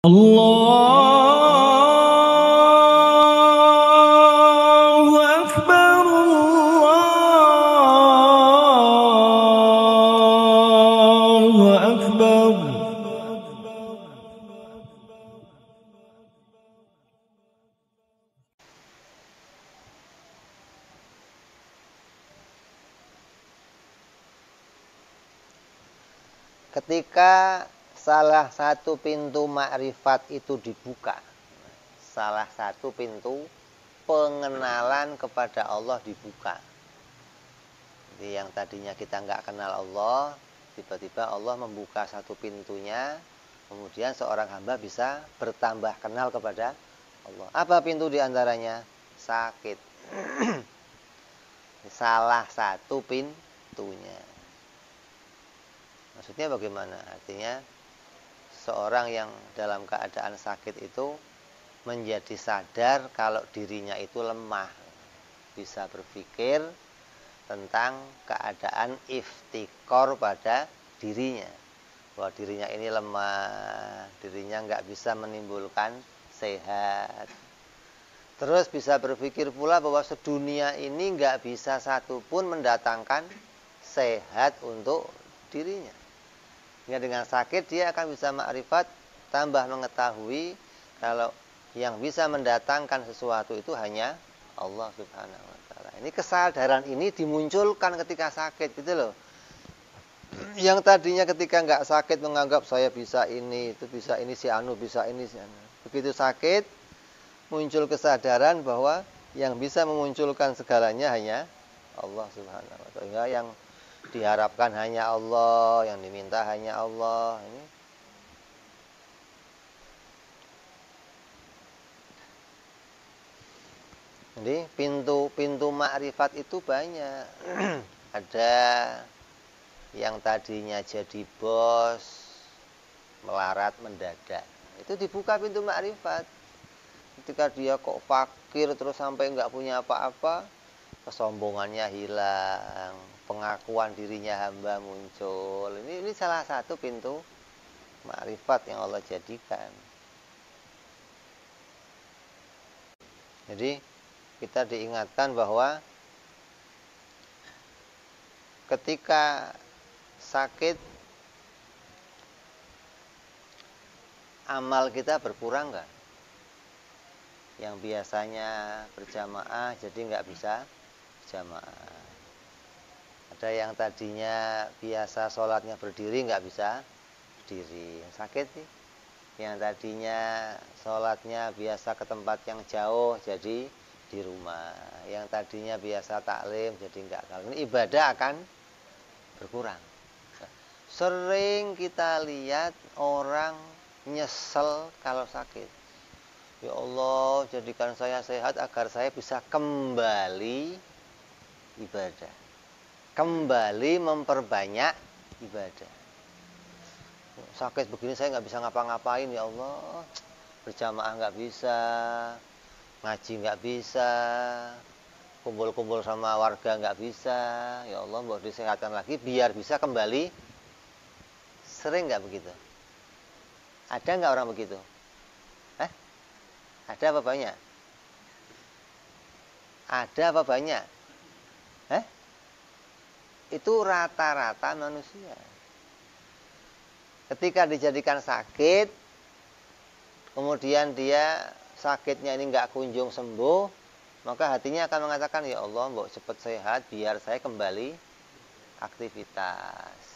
Allahu Akbar, Allahu Akbar. Ketika salah satu pintu makrifat itu dibuka, salah satu pintu pengenalan kepada Allah dibuka. Jadi yang tadinya kita nggak kenal Allah, tiba-tiba Allah membuka satu pintunya, kemudian seorang hamba bisa bertambah kenal kepada Allah. Apa pintu diantaranya? Sakit. Salah satu pintunya. Maksudnya bagaimana? Artinya seorang yang dalam keadaan sakit itu menjadi sadar kalau dirinya itu lemah. Bisa berpikir tentang keadaan iftikor pada dirinya. Bahwa dirinya ini lemah, dirinya nggak bisa menimbulkan sehat. Terus bisa berpikir pula bahwa sedunia ini nggak bisa satupun mendatangkan sehat untuk dirinya. Ya, dengan sakit dia akan bisa makrifat, tambah mengetahui kalau yang bisa mendatangkan sesuatu itu hanya Allah Subhanahu wa taala. Ini kesadaran ini dimunculkan ketika sakit gitu loh. Yang tadinya ketika nggak sakit menganggap saya bisa ini, itu bisa ini, si anu bisa ini, si anu. Begitu sakit muncul kesadaran bahwa yang bisa memunculkan segalanya hanya Allah Subhanahu wa taala. Yang diharapkan hanya Allah, yang diminta hanya Allah. Ini jadi pintu makrifat itu banyak. Ada yang tadinya jadi bos melarat mendadak, itu dibuka pintu makrifat. Ketika dia kok fakir terus sampai nggak punya apa-apa, kesombongannya hilang, pengakuan dirinya hamba muncul. Ini salah satu pintu makrifat yang Allah jadikan. Jadi kita diingatkan bahwa ketika sakit amal kita berkurang nggak? Yang biasanya berjamaah jadi nggak bisa jamaah. Ada yang tadinya biasa sholatnya berdiri nggak bisa berdiri, sakit sih. Yang tadinya sholatnya biasa ke tempat yang jauh jadi di rumah. Yang tadinya biasa taklim jadi nggak taklim. Ini ibadah akan berkurang. Sering kita lihat orang nyesel kalau sakit. Ya Allah, jadikan saya sehat agar saya bisa kembali ibadah, kembali memperbanyak ibadah. Sakit begini saya nggak bisa ngapa-ngapain, ya Allah, berjamaah nggak bisa, ngaji nggak bisa, kumpul-kumpul sama warga nggak bisa. Ya Allah, mau disehatkan lagi biar bisa kembali. Sering nggak begitu? Ada nggak orang begitu? Ada apa banyak? Ada apa banyak? Itu rata-rata manusia. Ketika dijadikan sakit, kemudian dia sakitnya ini nggak kunjung sembuh, maka hatinya akan mengatakan, ya Allah, mbok cepat sehat biar saya kembali aktivitas.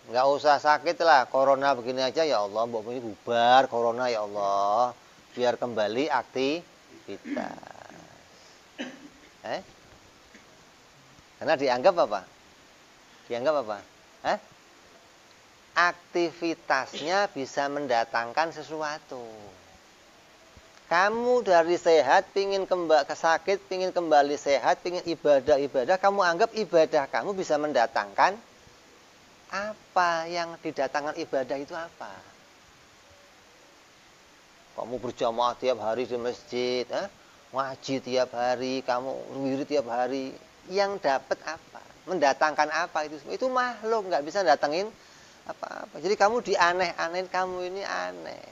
Nggak usah sakit lah, corona begini aja, ya Allah, mbok ini bubar corona, ya Allah, biar kembali aktivitas. Karena dianggap apa? Dianggap apa? Aktivitasnya bisa mendatangkan sesuatu. Kamu dari sehat, pingin kembali ke sakit, pingin kembali sehat, pingin ibadah, kamu anggap ibadah kamu bisa mendatangkan apa? Yang didatangkan ibadah itu apa? Kamu berjamaah tiap hari di masjid, ngaji tiap hari, kamu wirid tiap hari, yang dapat apa? Mendatangkan apa itu semua? Itu makhluk, nggak bisa datangin apa-apa. Jadi kamu dianeh-anehin, kamu ini aneh.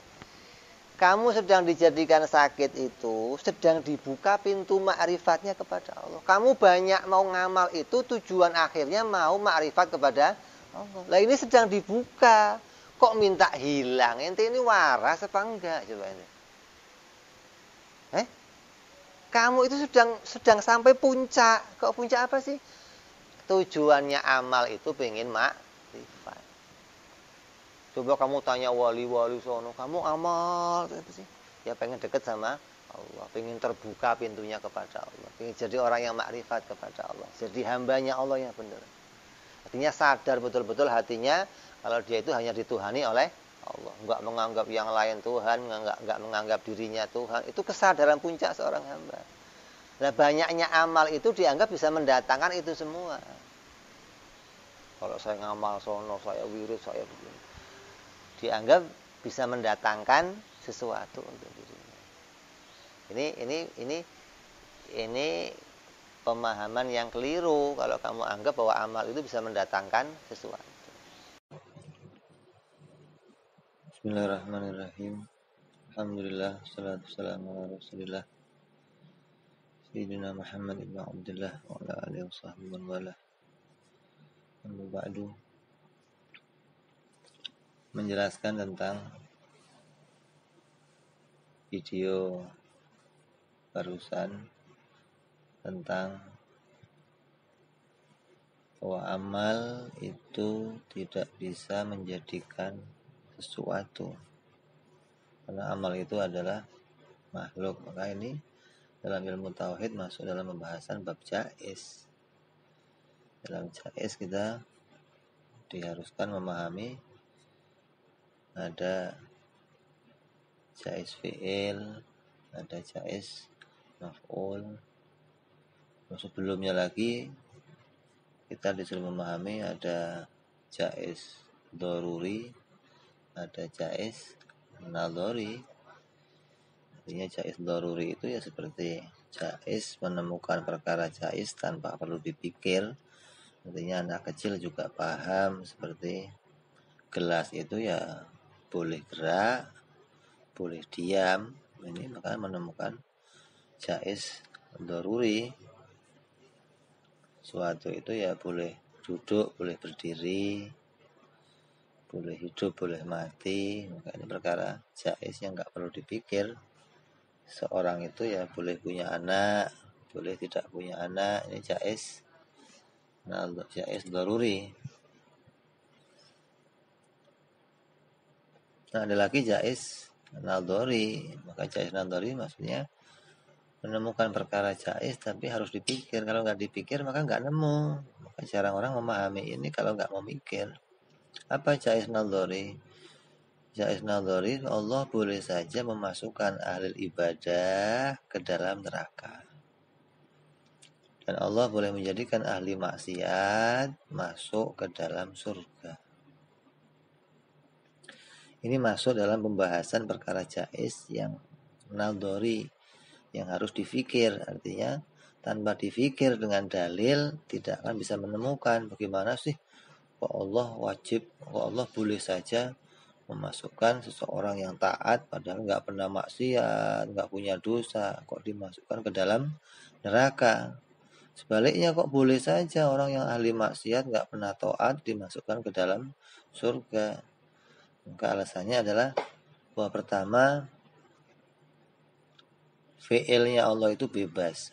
Kamu sedang dijadikan sakit itu, sedang dibuka pintu ma'rifatnya kepada Allah. Kamu banyak mau ngamal itu tujuan akhirnya mau ma'rifat kepada Allah. Lah ini sedang dibuka, kok minta hilang? Ente ini waras apa enggak coba ini? Kamu itu sedang sampai puncak. Kok puncak apa sih? Tujuannya amal itu pengen makrifat. Coba kamu tanya wali-wali sono, kamu amal apa sih? Ya pengen deket sama Allah, pengen terbuka pintunya kepada Allah, pengen jadi orang yang makrifat kepada Allah, jadi hambanya Allah yang benar. Artinya sadar betul-betul hatinya kalau dia itu hanya dituhani oleh Allah, enggak menganggap yang lain Tuhan, enggak menganggap dirinya Tuhan. Itu kesadaran puncak seorang hamba. Nah, banyaknya amal itu dianggap bisa mendatangkan itu semua. Kalau saya ngamal sono, saya wirid, saya begini, dianggap bisa mendatangkan sesuatu untuk dirinya. Ini pemahaman yang keliru kalau kamu anggap bahwa amal itu bisa mendatangkan sesuatu. Bismillahirrahmanirrahim. Alhamdulillah, salatu wassalamu ala Rasulillah Sayyidina Muhammad ibn Abdullah wa ala alihi wa sahbihi wa wala. Amma ba'du. Menjelaskan tentang video barusan tentang bahwa amal itu tidak bisa menjadikan sesuatu, karena amal itu adalah makhluk. Maka ini dalam ilmu tauhid masuk dalam pembahasan bab jaiz. Dalam jaiz kita diharuskan memahami ada jaiz fi'il, ada jaiz maf'ul. Sebelumnya lagi kita disuruh memahami ada jaiz doruri, ada jaiz nadhari. Artinya jaiz doruri itu ya seperti jaiz menemukan perkara jaiz tanpa perlu dipikir. Artinya anak kecil juga paham, seperti gelas itu ya boleh gerak, boleh diam. Ini maka menemukan jaiz doruri. Suatu itu ya boleh duduk, boleh berdiri, boleh hidup, boleh mati. Maka ini perkara jaiz yang nggak perlu dipikir. Seorang itu ya boleh punya anak, boleh tidak punya anak. Ini jaiz, jaiz daruri. Nah, ada lagi jaiz nadhari. Maka jaiz nadhari maksudnya menemukan perkara jaiz tapi harus dipikir. Kalau nggak dipikir maka nggak nemu. Maka jarang orang memahami ini kalau nggak mau mikir. Apa jaiz nadhari? Jaiz nadhari, Allah boleh saja memasukkan ahli ibadah ke dalam neraka. Dan Allah boleh menjadikan ahli maksiat masuk ke dalam surga. Ini masuk dalam pembahasan perkara jaiz yang nadhari, yang harus difikir. Artinya tanpa difikir dengan dalil tidak akan bisa menemukan bagaimana sih kok Allah wajib, kok Allah boleh saja memasukkan seseorang yang taat padahal nggak pernah maksiat, nggak punya dosa, kok dimasukkan ke dalam neraka. Sebaliknya kok boleh saja orang yang ahli maksiat nggak pernah taat dimasukkan ke dalam surga. Maka alasannya adalah bahwa pertama, fi'ilnya Allah itu bebas.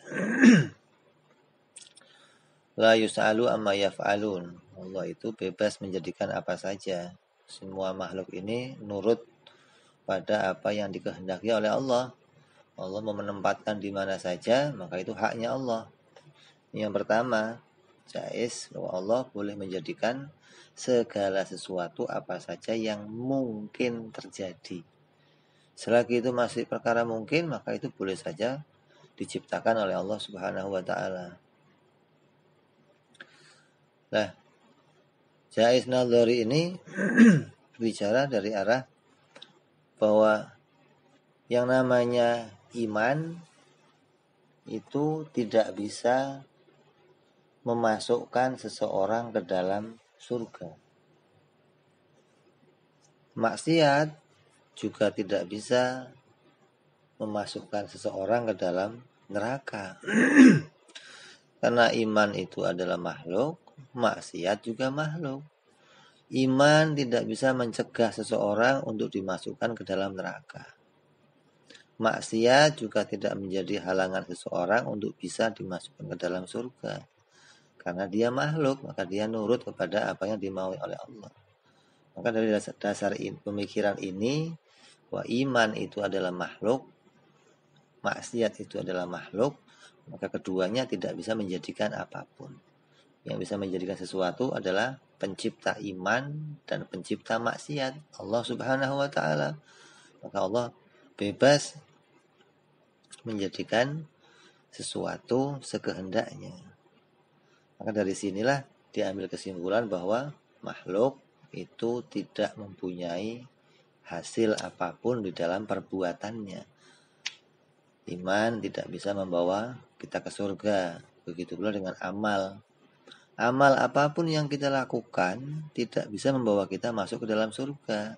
La yus'alu amma yaf'alun. Allah itu bebas menjadikan apa saja. Semua makhluk ini nurut pada apa yang dikehendaki oleh Allah. Allah mau menempatkan di mana saja, maka itu haknya Allah. Yang pertama, jaiz bahwa Allah boleh menjadikan segala sesuatu apa saja yang mungkin terjadi. Selagi itu masih perkara mungkin, maka itu boleh saja diciptakan oleh Allah Subhanahu wa taala. Nah, jaiz nadhari ini bicara dari arah bahwa yang namanya iman itu tidak bisa memasukkan seseorang ke dalam surga. Maksiat juga tidak bisa memasukkan seseorang ke dalam neraka. Karena iman itu adalah makhluk, maksiat juga makhluk. Iman tidak bisa mencegah seseorang untuk dimasukkan ke dalam neraka. Maksiat juga tidak menjadi halangan seseorang untuk bisa dimasukkan ke dalam surga. Karena dia makhluk, maka dia nurut kepada apa yang dimaui oleh Allah. Maka dari dasar pemikiran ini, bahwa iman itu adalah makhluk, maksiat itu adalah makhluk, maka keduanya tidak bisa menjadikan apapun. Yang bisa menjadikan sesuatu adalah pencipta iman dan pencipta maksiat, Allah Subhanahu wa taala. Maka Allah bebas menjadikan sesuatu sekehendaknya. Maka dari sinilah diambil kesimpulan bahwa makhluk itu tidak mempunyai hasil apapun di dalam perbuatannya. Iman tidak bisa membawa kita ke surga. Begitu pula dengan amal. Amal apapun yang kita lakukan tidak bisa membawa kita masuk ke dalam surga.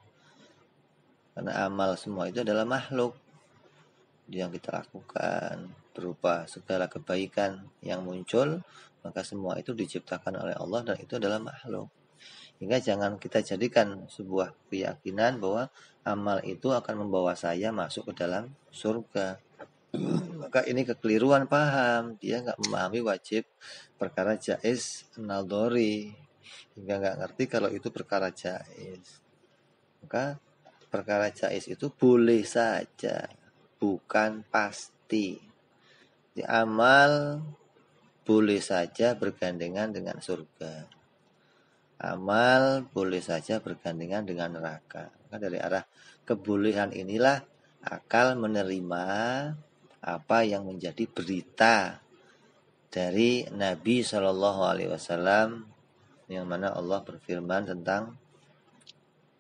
Karena amal semua itu adalah makhluk yang kita lakukan berupa segala kebaikan yang muncul, maka semua itu diciptakan oleh Allah dan itu adalah makhluk. Hingga jangan kita jadikan sebuah keyakinan bahwa amal itu akan membawa saya masuk ke dalam surga. Maka ini kekeliruan paham. Dia nggak memahami wajib perkara jaiz naldori, hingga nggak ngerti kalau itu perkara jaiz. Maka perkara jaiz itu boleh saja, bukan pasti. Di amal boleh saja bergandengan dengan surga. Amal boleh saja bergandengan dengan neraka. Maka dari arah kebolehan inilah akal menerima apa yang menjadi berita dari Nabi Shallallahu Alaihi Wasallam, yang mana Allah berfirman tentang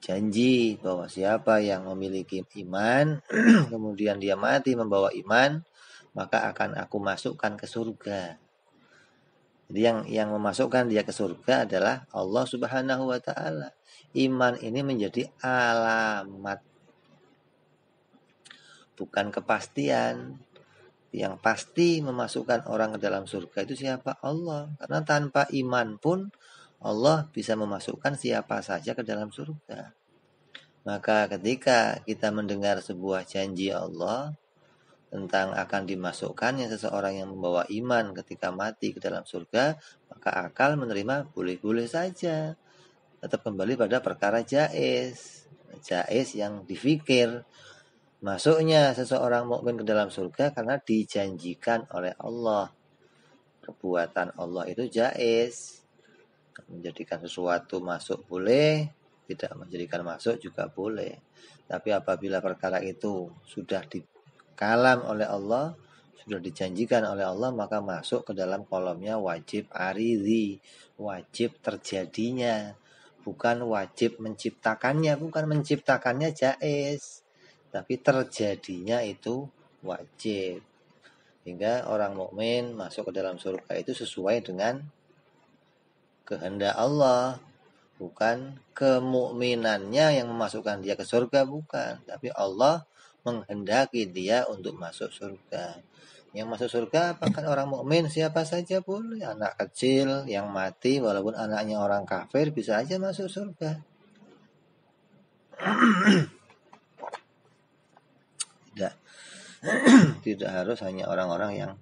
janji bahwa siapa yang memiliki iman kemudian dia mati membawa iman, maka akan aku masukkan ke surga. Jadi yang memasukkan dia ke surga adalah Allah Subhanahu wa taala. Iman ini menjadi alamat, bukan kepastian. Yang pasti memasukkan orang ke dalam surga itu siapa? Allah. Karena tanpa iman pun Allah bisa memasukkan siapa saja ke dalam surga. Maka ketika kita mendengar sebuah janji Allah tentang akan dimasukkannya seseorang yang membawa iman ketika mati ke dalam surga, maka akal menerima boleh-boleh saja. Tetap kembali pada perkara jaiz. Jaiz yang difikir. Masuknya seseorang mukmin ke dalam surga karena dijanjikan oleh Allah. Perbuatan Allah itu jaiz. Menjadikan sesuatu masuk boleh, tidak menjadikan masuk juga boleh. Tapi apabila perkara itu sudah dikalam oleh Allah, sudah dijanjikan oleh Allah, maka masuk ke dalam kolomnya wajib aridhi, wajib terjadinya, bukan wajib menciptakannya. Bukan menciptakannya jaiz, tapi terjadinya itu wajib. Hingga orang mukmin masuk ke dalam surga itu sesuai dengan kehendak Allah, bukan kemukminannya yang memasukkan dia ke surga, bukan, tapi Allah menghendaki dia untuk masuk surga. Yang masuk surga apakah orang mukmin? Siapa saja boleh. Anak kecil yang mati walaupun anaknya orang kafir bisa aja masuk surga. Tidak harus hanya orang-orang yang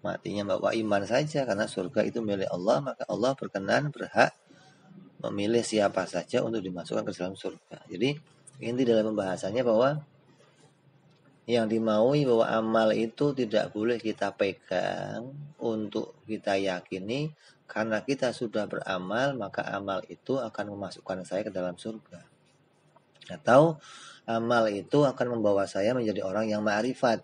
matinya bawa iman saja, karena surga itu milik Allah, maka Allah berkenan berhak memilih siapa saja untuk dimasukkan ke dalam surga. Jadi inti dalam pembahasannya bahwa yang dimaui bahwa amal itu tidak boleh kita pegang untuk kita yakini karena kita sudah beramal maka amal itu akan memasukkan saya ke dalam surga. Atau amal itu akan membawa saya menjadi orang yang ma'rifat.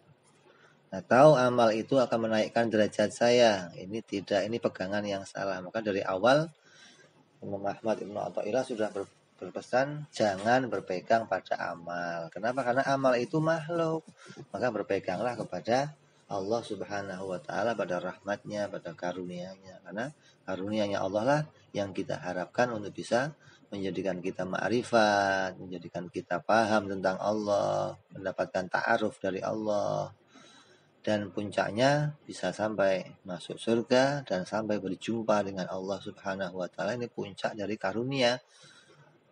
Atau amal itu akan menaikkan derajat saya. Ini tidak, ini pegangan yang salah. Maka dari awal Imam Ahmad Ibnu Athaillah sudah berpesan jangan berpegang pada amal. Kenapa? Karena amal itu makhluk. Maka berpeganglah kepada Allah Subhanahu wa taala, pada rahmatnya, pada karunia-Nya. Karena karunia-Nya Allah lah yang kita harapkan untuk bisa menjadikan kita ma'rifat, menjadikan kita paham tentang Allah, mendapatkan ta'aruf dari Allah, dan puncaknya bisa sampai masuk surga dan sampai berjumpa dengan Allah Subhanahu wa taala. Ini puncak dari karunia.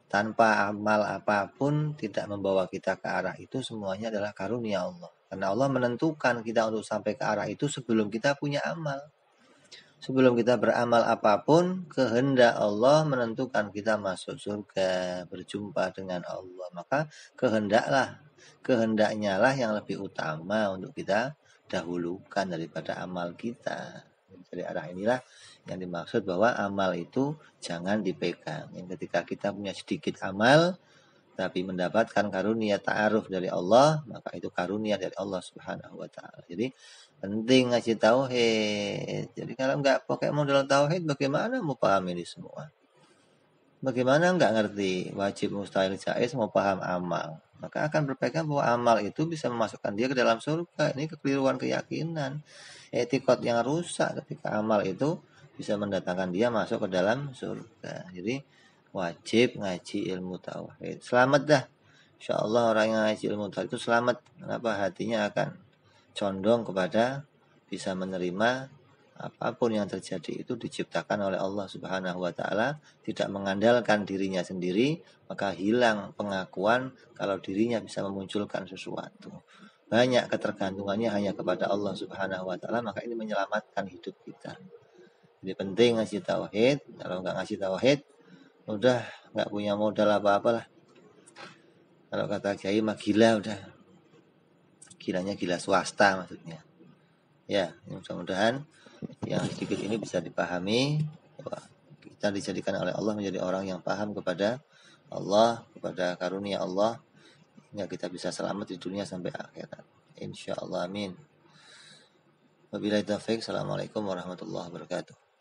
Tanpa amal apapun tidak membawa kita ke arah itu, semuanya adalah karunia Allah. Karena Allah menentukan kita untuk sampai ke arah itu sebelum kita punya amal. Sebelum kita beramal apapun, kehendak Allah menentukan kita masuk surga, berjumpa dengan Allah. Maka kehendaknya lah yang lebih utama untuk kita dahulukan daripada amal kita. Dari arah inilah yang dimaksud bahwa amal itu jangan dipegang. Yang ketika kita punya sedikit amal, tapi mendapatkan karunia ta'aruf dari Allah, maka itu karunia dari Allah Subhanahu wa taala. Jadi penting ngaji tauhid. Jadi kalau nggak pakai modal tauhid, bagaimana mau paham ini semua? Bagaimana nggak ngerti wajib, mustahil, jaiz, mau paham amal? Maka akan berpegang bahwa amal itu bisa memasukkan dia ke dalam surga. Ini kekeliruan keyakinan, etikot yang rusak ketika amal itu bisa mendatangkan dia masuk ke dalam surga. Jadi wajib ngaji ilmu tauhid. Selamat dah. Insya Allah orang yang ngaji ilmu tauhid itu selamat. Kenapa? Hatinya akan condong kepada bisa menerima apapun yang terjadi itu diciptakan oleh Allah Subhanahu wa taala, tidak mengandalkan dirinya sendiri, maka hilang pengakuan kalau dirinya bisa memunculkan sesuatu. Banyak ketergantungannya hanya kepada Allah Subhanahu wa taala, maka ini menyelamatkan hidup kita. Jadi penting ngasih tauhid. Kalau nggak ngasih tauhid, udah nggak punya modal apa-apa lah. Kalau kata kiai mah gila udah. Gilanya gila swasta maksudnya. Ya, mudah-mudahan yang sedikit ini bisa dipahami bahwa kita dijadikan oleh Allah menjadi orang yang paham kepada Allah, kepada karunia Allah, hingga kita bisa selamat di dunia sampai akhirat. Insyaallah, amin. Wabillahi taufiq. Assalamualaikum warahmatullahi wabarakatuh.